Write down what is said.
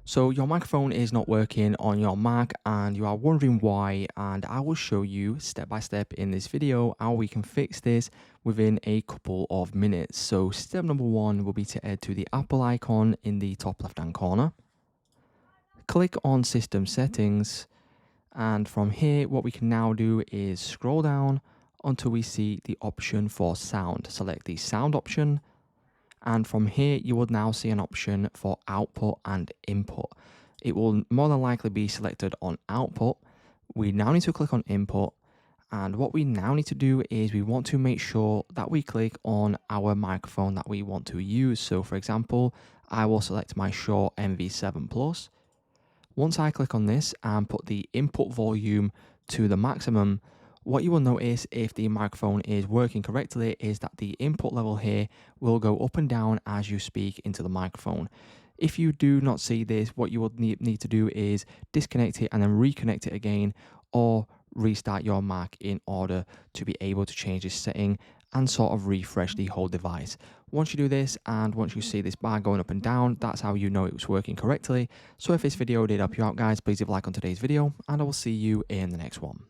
So your microphone is not working on your Mac and you are wondering why, and I will show you step by step in this video how we can fix this within a couple of minutes. So step number one will be to head to the Apple icon in the top left hand corner. Click on System Settings, and from here what we can now do is scroll down until we see the option for sound. Select the sound option. And from here, you will now see an option for output and input. It will more than likely be selected on output. We now need to click on input. And what we now need to do is we want to make sure that we click on our microphone that we want to use. So for example, I will select my Shure MV7 Plus. Once I click on this and put the input volume to the maximum, what you will notice if the microphone is working correctly is that the input level here will go up and down as you speak into the microphone. If you do not see this, what you will need to do is disconnect it and then reconnect it again, or restart your Mac in order to be able to change this setting and sort of refresh the whole device. Once you do this and once you see this bar going up and down, that's how you know it was working correctly. So if this video did help you out guys, please leave a like on today's video and I will see you in the next one.